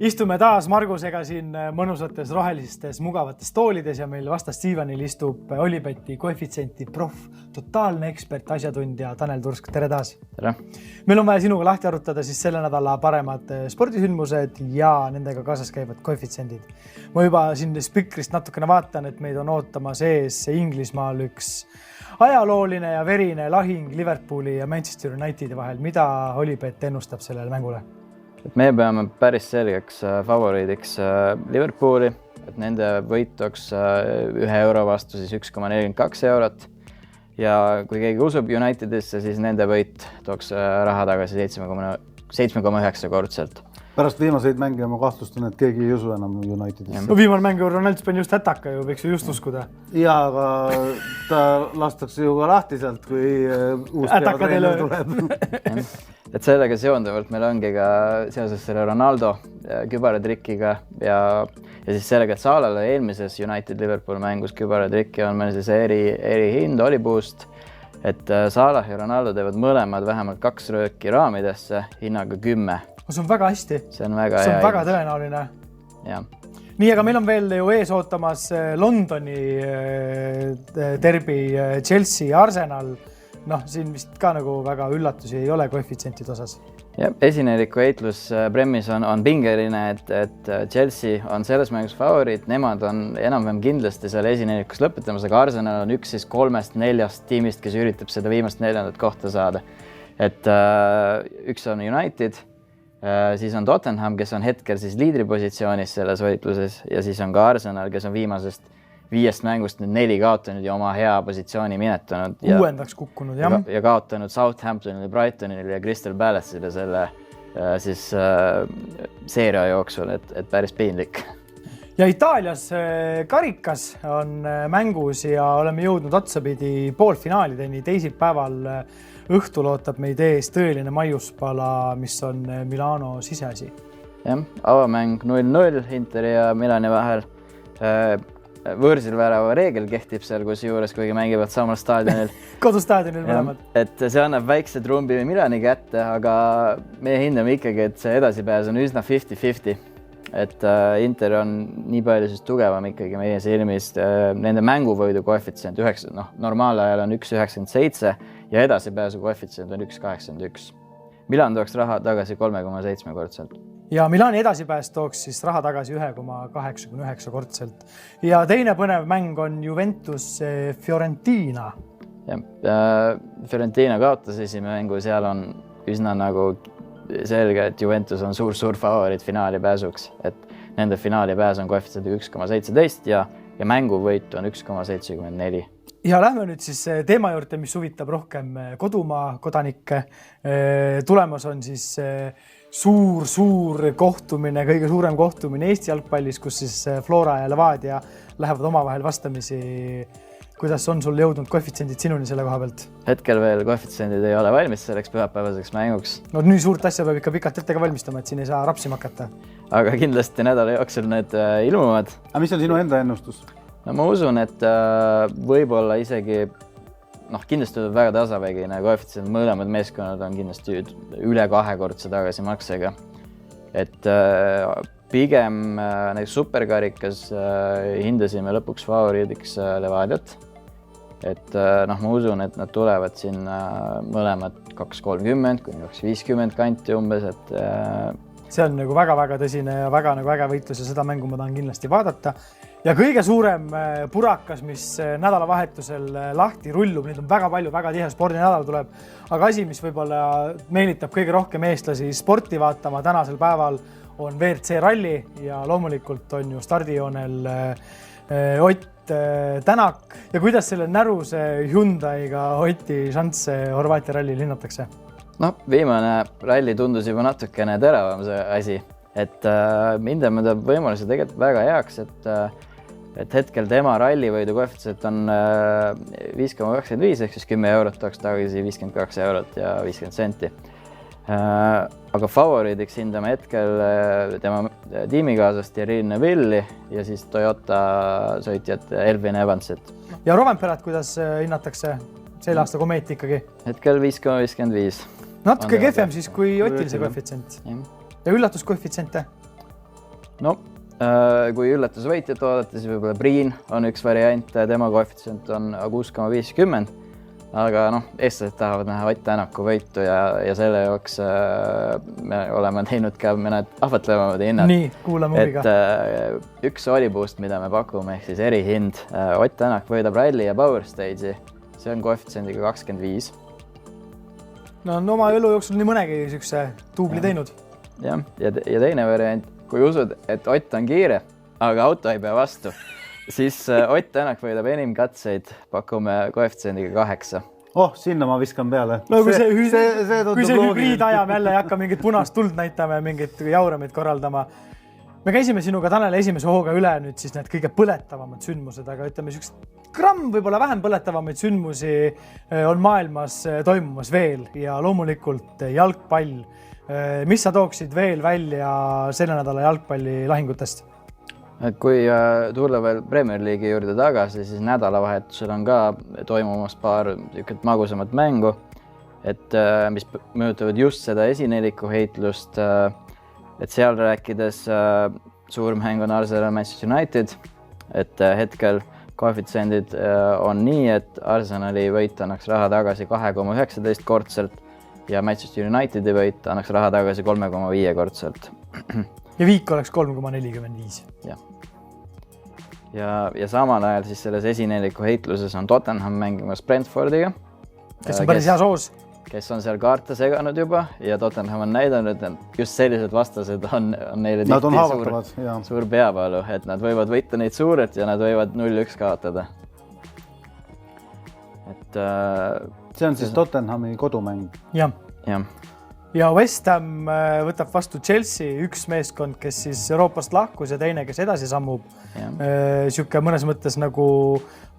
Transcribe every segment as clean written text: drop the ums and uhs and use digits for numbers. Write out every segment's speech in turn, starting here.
Istume taas Margusega siin mõnusates rohelistes mugavates toolides ja meil vastas Siivanil istub Olipeti koefitsienti proff, totaalne ekspert, asjatundja Tanel Tursk. Tere taas! Tere! Meil on vaja sinuga lahti arutada siis selle nädala paremad spordisündmused ja nendega kaasas käivad koefitsiendid. Ma juba siin spikrist natukene vaatan, et meid on ootamas ees Inglismaal üks ajalooline ja verine lahing Liverpooli ja Manchester Unitedi vahel. Mida Olipet ennustab sellele mängule? Et me peame päris selgeks favoriidiks Liverpooli, et nende võit tooks 1 euro vastu siis 1,42 eurot. Ja kui keegi usub Unitedisse, siis nende võit tooks raha tagasi 7,9 kordselt. Pärast viimaseid mänge ma kahtlustan, et keegi ei usu enam Unitedisse. No viimane mängu Ronaldo pani just hätaka ju, võiks ju just uskuda. Ja, aga ta lastakse ju ka lahti sealt, kui uus peatreener tuleb. Et sellega seonduvalt meil ongi ka seoses selle Ronaldo kübaratrikkiga ja siis sellega, et Salale eelmises United Liverpool mängus kübaratrikki on meil siis erihind, oliboost, et Salah ja Ronaldo teevad mõlemad vähemalt 2 rööki raamidesse hinnaga 10. See on väga hästi. See on väga hea. See on väga tõenäoline. Ja. Nii, aga meil on veel ju ees ootamas Londoni derbi Chelsea ja Arsenal. Siin vist ka nagu väga üllatusi ei ole koefitsientide osas. Ja, esineliku heitlus Premis on pingeline, et Chelsea on selles mängus favoriit. Nemad on enam-vähem kindlasti seal esinelikus lõpetamas, aga Arsenal on üks siis 3-4 tiimist, kes üritab seda viimast 4. kohta saada. Et üks on United, siis on Tottenham, kes on hetkel siis liidripositsioonis selles võitluses ja siis on ka Arsenal, kes on viimasest 5 mängust nüüd 4 kaotanud ja oma hea positsiooni minetanud. 6. kukkunud, jah. Ja kaotanud Southamptonile, Brightonile ja Crystal Palace'ile selle siis seeria jooksul, et päris piinlik. Ja Itaalias karikas on mängus ja oleme jõudnud otsapidi poolfinaalideni. Teisipäeval õhtul ootab meid ees tõeline maiuspala, mis on Milano siseasi. Jah, avamäng 0-0 Interi ja Milani vahel. Võõrsil värava reegel kehtib seal, kus juures, kuigi mängivad samal staadionil. Kodustaadionil mõlemad. Et see annab väikse trumbi Milani kätte, aga meie hindame ikkagi, et see edasipääs on üsna 50-50. Et Inter on nii palju siis tugevam ikkagi meie silmis. Nende mänguvõidu koefitsient normaalajal on 1,97 ja edasipääsu koefitsient on 1,81. Milan tooks raha tagasi 3,7 kordselt. Ja Milani edasipääs tooks siis raha tagasi 1,89 kordselt. Ja teine põnev mäng on Juventus Fiorentina. Fiorentina kaotas esimene mängu, seal on üsna nagu selge, et Juventus on suur favoriit finaali pääsuks. Et nende finaali pääs on koefitsient 1,17 ja mänguvõit on 1,74. Ja lähme nüüd siis teema juurde, mis huvitab rohkem kodumaa kodanikke. Tulemas on siis suur kohtumine, kõige suurem kohtumine Eesti jalgpallis, kus siis Flora ja Levadia lähevad omavahel vastamisi. Kuidas on sul jõudnud koefitsiendid sinuni selle koha pealt? Hetkel veel koefitsiendid ei ole valmis selleks pühapäevaseks mänguks. No nii suurt asja peab ikka pikalt ette ka valmistama, et siin ei saa rapsima hakata. Aga kindlasti nädala jooksul need ilmuvad. Aga mis on sinu enda ennustus? No, ma usun, et võib-olla isegi kindlasti tuleb väga tasavägine koefitsient. Mõlemad meeskonnad on kindlasti üle 2-kordse tagasimaksega. Et pigem näiteks superkarikas hindasime lõpuks favoriidiks Levadiat. Et ma usun, et nad tulevad siin mõlemad 2.30 kuni 2.50 kanti umbes, et see on nagu väga tõsine ja väga võitlus ja seda mängu ma tahan kindlasti vaadata. Ja kõige suurem purakas, mis nädalavahetusel lahti rullub, neid on väga palju, väga tihe spordinädal tuleb, aga asi, mis võib-olla meelitab kõige rohkem eestlasi sporti vaatama tänasel päeval, on WRC ralli ja loomulikult on ju stardijoonel Ott Tänak. Ja kuidas selle näruse Hyundai'ga Oti šansse Horvaatia ralli linnatakse? Viimane ralli tundus juba natukene teravam see asi, et hindame ta võimaluse tegelikult väga heaks, et hetkel tema rallivõidu koefitsient on 5,25 ehk siis 10 eurot tooks tagasi 52 eurot ja 50 senti. Aga favoriidiks hindame hetkel tema tiimikaasast Thierry Neuvilli ja siis Toyota sõitjat Elvin Evansit. Ja Rovanperat kuidas hinnatakse selle aasta komeet ikkagi? Hetkel 5,55. Natuke kehvem siis kui Otil see koefitsient. Ja üllatuskoefitsiente? No, kui üllatusvõitjat oodata, siis võib-olla Priin on üks variant, tema koefitsient on 6,50, aga eestlased tahavad näha Ott Tänaku võitu ja selle jaoks me oleme teinud ka mõned ahvatlevamad hinnad. Nii, kuulame huviga. Et üks oliboost, mida me pakume, ehk siis erihind, Ott Tänak võidab ralli ja Power Stage'i, see on koefitsiendiga 25. No on oma elu jooksul nii mõnegi niisuguse tuubli teinud. Jah, ja teine variant, kui usud, et Ott on kiire, aga auto ei pea vastu, siis Ott Tänak võidab enim katseid, pakume koefitsiendiga 8. Sinna ma viskan peale. No kui see hübriid ajame jälle ei hakka mingit punast tuld näitama ja mingit jauramid korraldama. Me käisime sinuga, Tanel, esimese hooga üle nüüd siis need kõige põletavamad sündmused, aga ütleme gramm võib-olla vähem põletavamaid sündmusi on maailmas toimumas veel ja loomulikult jalgpall. Mis sa tooksid veel välja selle nädala jalgpalli lahingutest? Et kui tulla veel Premier League'i juurde tagasi, siis nädalavahetusel on ka toimumas paar magusamat mängu, et mis mõjutavad just seda esineliku heitlust. Et seal rääkides suur mäng on Arsenal Manchester United, et hetkel koefitsiendid on nii, et Arsenali võit annaks raha tagasi 2,19 kordselt ja Manchester Unitedi võit annaks raha tagasi 3,5 kordselt. Ja viik oleks 3,45. Ja samal ajal siis selles esineliku heitluses on Tottenham mängimas Brentfordiga. Kes on päris hea soos. Kes on seal kaarte seganud juba ja Tottenham on näidanud, et just sellised vastased on neile tihti suur peavalu, et nad võivad võita neid suurelt ja nad võivad 0-1 kaotada. See on siis Tottenhami kodumäng. Ja West Ham võtab vastu Chelsea, üks meeskond, kes siis Euroopast lahkus ja teine, kes edasi sammub. Siuke mõnes mõttes nagu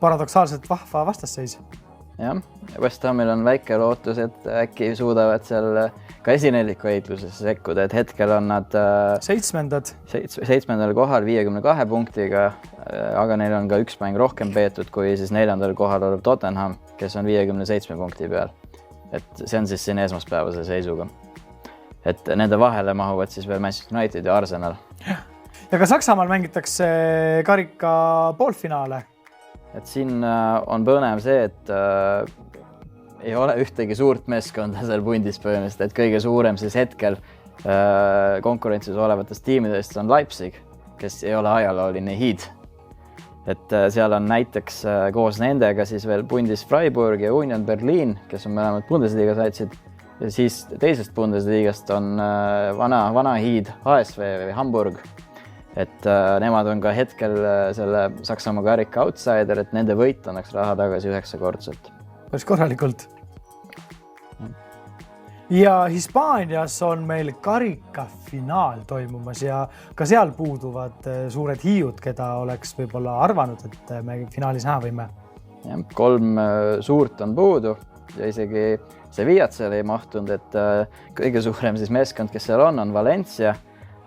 paradoksaalselt vahva vastasseis. Jah, West Hamil on väike lootus, et äkki suudavad seal ka esineliku heitlusesse sekkuda, et hetkel on nad 7. kohal 52 punktiga, aga neil on ka üks mäng rohkem peetud kui siis 4. kohal olev Tottenham, kes on 57 punkti peal. Et see on siis siin esmaspäevase seisuga. Et nende vahele mahuvad siis veel Manchester United ja Arsenal. Ja ka Saksamaal mängitakse karika poolfinaale. Et siin on põnev see, et ei ole ühtegi suurt meeskonda seal pundis põhimõtteliselt, et kõige suurem siis hetkel konkurentsis olevatest tiimidest on Leipzig, kes ei ole ajalooline hiid. Et seal on näiteks koos nendega siis veel pundis Freiburg ja Union Berlin, kes on mõlemad Bundesliga satsid. Ja siis teisest Bundesliigast on vana hiid HSV või Hamburg. Et nemad on ka hetkel selle Saksamaa karika outsider, et nende võit annaks raha tagasi 9 kordselt. Päris korralikult. Ja Hispaanias on meil karika finaal toimumas ja ka seal puuduvad suured hiiud, keda oleks võib-olla arvanud, et me finaalis näha võime. 3 suurt on puudu ja isegi Sevillat seal ei mahtunud, et kõige suurem siis meeskond, kes seal on Valencia.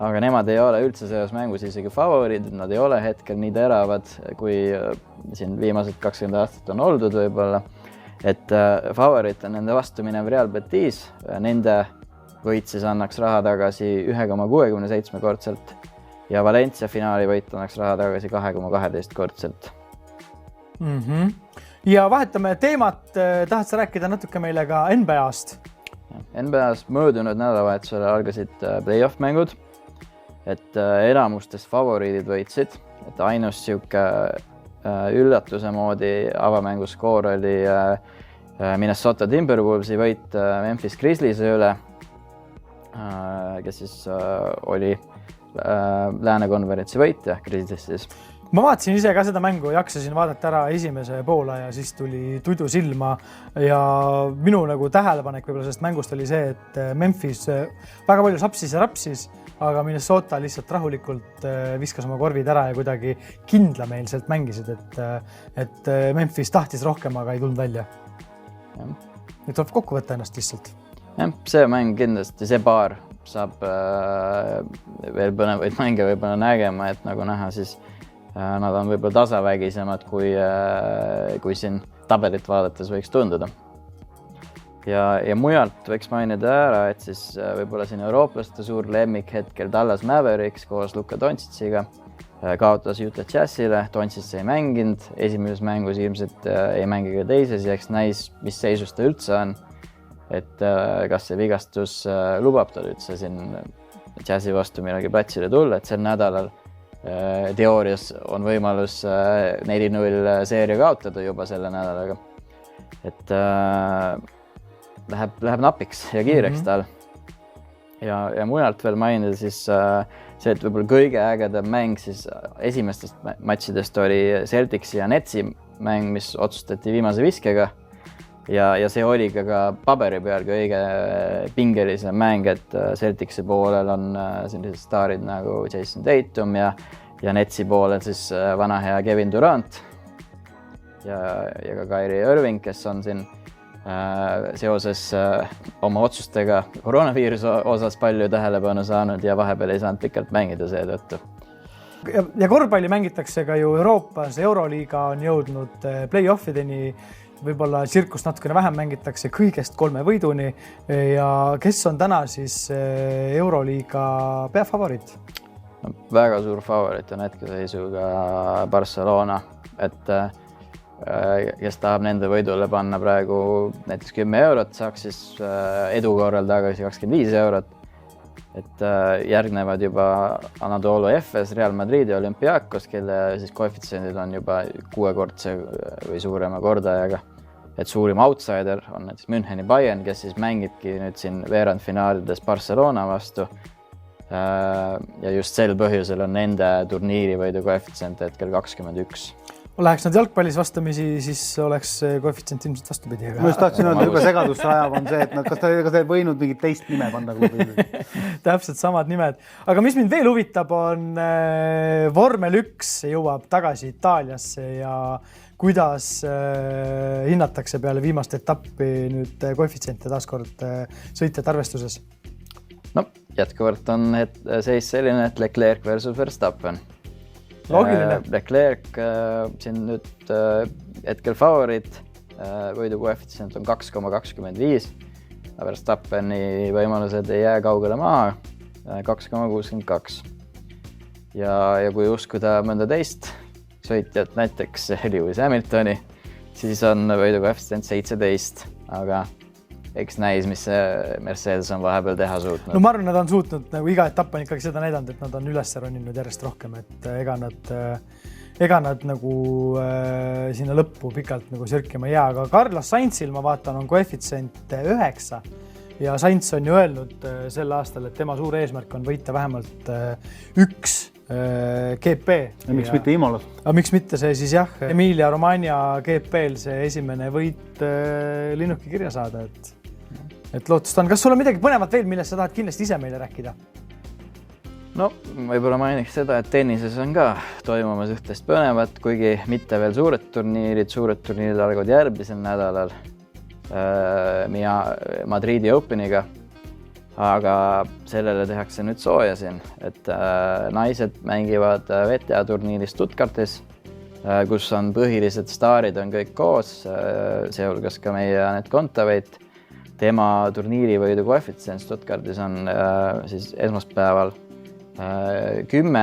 Aga nemad ei ole üldse selles mängus isegi favoriid, nad ei ole hetkel nii teravad, kui siin viimased 20 aastat on oldud võib-olla. Et favoriit on nende vastu minev Real Betis, nende võit siis annaks raha tagasi 1,67 kordselt ja Valencia finaali võit annaks raha tagasi 2,12 kordselt. Ja vahetame teemat, tahad sa rääkida natuke meile ka NBA-st? NBA-s möödunud nädalavahetusel algasid playoff mängud. Et enamustest favoriidid võitsid, et ainus siuke üllatuse moodi avamängu skoor oli Minnesota Timberwolvesi võit Memphis Grizzliese üle, kes siis oli Lääne konverentsi võitja Grizzlies siis. Ma vaatasin ise ka seda mängu, jaksasin vaadata ära esimese poole ja siis tuli tudu silma ja minu nagu tähelepanek võib-olla sellest mängust oli see, et Memphis väga palju sapsis ja rapsis, aga Minnesota lihtsalt rahulikult viskas oma korvid ära ja kuidagi kindlameelselt mängisid, et Memphis tahtis rohkem, aga ei tulnud välja. Nüüd tuleb kokku võtta ennast lihtsalt. See mäng kindlasti, see paar saab veel põnevaid mänge võib-olla nägema, et nagu näha, siis nad on võib-olla tasavägisemad, kui siin tabelit vaadates võiks tunduda. ja mujalt võiks mainida ära, et siis võib-olla siin eurooplaste suur lemmik hetkel Dallas Mavericks koos Luka Doncic'iga kaotas Utah Jazzile, Doncic ei mänginud, esimeses mängus ilmselt ei mängi ka teises ja eks näis, mis seisus ta üldse on. Et kas see vigastus lubab tal üldse siin Jazzi vastu millega platsile tulla, et sel nädalal teoorias on võimalus 4-0 seeria kaotada juba selle nädalaga. Et läheb napiks ja kiireks tal. Ja mujalt veel mainida siis see, et võib-olla kõige ägedam mäng siis esimestest matšidest oli Celticsi ja Netsi mäng, mis otsustati viimase viskega. Ja see oli ka paberi peal kõige pingelisem mäng, et Celticsi poolel on sellised staarid nagu Jason Tatum ja Netsi poolel siis vana hea Kevin Durant ja ka Kyrie Irving, kes on siin seoses oma otsustega koroonaviiruse osas palju tähelepanu saanud ja vahepeal ei saanud pikalt mängida seetõttu. Ja korvpalli mängitakse ka ju Euroopas, Euroliiga on jõudnud play-offideni, võib-olla tsirkust natukene vähem mängitakse kõigest 3 võiduni ja kes on täna siis Euroliiga peafavoriit? Väga suur favoriit on hetkeseisuga Barcelona, et kes tahab nende võidule panna praegu näiteks 10 eurot, saaks siis edu korral tagasi 25 eurot. Et järgnevad juba Anadolu Efes, Real Madrid ja Olympiakos, kelle siis koefitsiendid on juba 6-kordse või suurema kordajaga. Et suurim outsider on näiteks Müncheni Bayern, kes siis mängibki nüüd siin veerandfinaalides Barcelona vastu. Ja just sel põhjusel on nende turniirivõidu koefitsient hetkel 21. Läheks nad jalgpallis vastamisi, siis oleks koefitsient ilmselt vastupidi. Ma just tahtsin öelda, juba segadusse ajav on see, et kas ta ei võinud mingit teist nime panna klubi. Täpselt samad nimed. Aga mis mind veel huvitab on vormel 1 jõuab tagasi Itaaliasse ja kuidas hinnatakse peale viimast etappi nüüd koefitsiente taaskord sõitjate arvestuses? No, jätkuvalt on seis selline, et Leclerc versus Verstappen. Loogiline. Leclerc siin nüüd hetkel favoriit, võidu koefitsient on 2,25, Verstappeni võimalused ei jää kaugele maha, 2,62. Ja kui uskuda mõnda teist sõitjat, näiteks Lewis Hamiltoni, siis on võidu koefitsient 17, aga eks näis, mis see Mercedes on vahepeal teha suutnud. No ma arvan, nad on suutnud, nagu iga etapp on ikkagi seda näidanud, et nad on üles roninud järjest rohkem, et ega nad nagu sinna lõppu pikalt nagu sirkima ei jää, aga Carlos Sainzil ma vaatan on koefitsient 9 ja Sainz on ju öelnud sel aastal, et tema suur eesmärk on võita vähemalt 1 GP. Ja miks mitte Imolas? Aga miks mitte see siis jah, Emilia Romagna GP-l see esimene võit linnuki kirja saada, et lootust on. Kas sul on midagi põnevat veel, millest sa tahad kindlasti ise meile rääkida? No, võib-olla mainiks seda, et tennises on ka toimumas üht-teist põnevat, kuigi mitte veel suured turniirid algavad järgmisel nädalal Madridi Openiga. Aga sellele tehakse nüüd sooja siin, et naised mängivad VTA turniiri Stuttgartis, kus on põhilised staarid on kõik koos, seehulgas ka meie Anett Kontaveit. Tema turniirivõidu koefitsient Stuttgartis on siis esmaspäeval 10,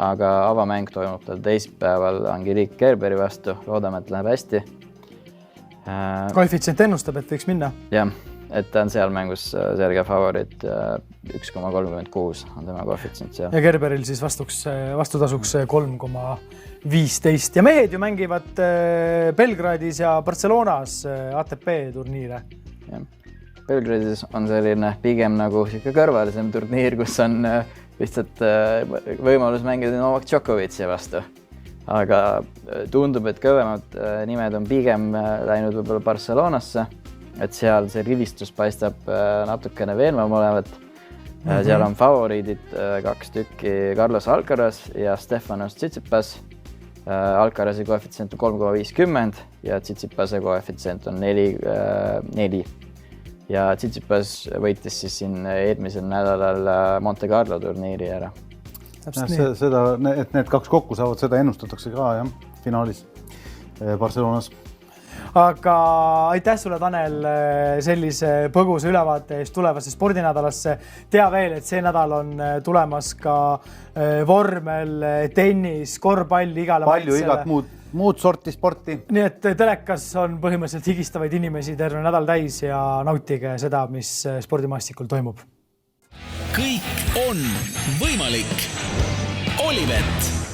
aga avamäng toimub tal teisipäeval Angelique Kerberi vastu. Loodame, et läheb hästi. Koefitsient ennustab, et võiks minna? Jah. Et ta on seal mängus selge favoriit 1,36 on tema koefitsient seal. Ja Gerberil siis vastutasuks 3,15. Ja mehed ju mängivad Belgradis ja Barcelonas ATP turniire. Ja. Belgradis on selline pigem nagu kõrvalisem turniir, kus on lihtsalt võimalus mängida Novak Djokovic'i vastu. Aga tundub, et kõvemad nimed on pigem läinud võib-olla Barcelonasse. Et seal see rivistus paistab natukene veenvam olevat. Seal on favoriidid 2 tükki Carlos Alcaraz ja Stefanos Tsitsipas. Alcarazi koefitsient on 3,50 ja Tsitsipase koefitsient on 4. Ja Tsitsipas võitis siis siin eelmisel nädalal Monte Carlo turniiri ära. Seda, et need 2 kokku saavad, seda ennustatakse ka jah, finaalis Barcelonas. aga aitäh sulle, Tanel, sellise põgusa ülevaate eest tulevasse spordinädalasse. Tea veel, et see nädal on tulemas ka vormel, tennis, korvpall igale palju igat muud sorti sporti. Nii et telekas on põhimõtteliselt higistavaid inimesi terve nädal täis ja nautige seda, mis spordimaastikul toimub. Kõik on võimalik. Olipet.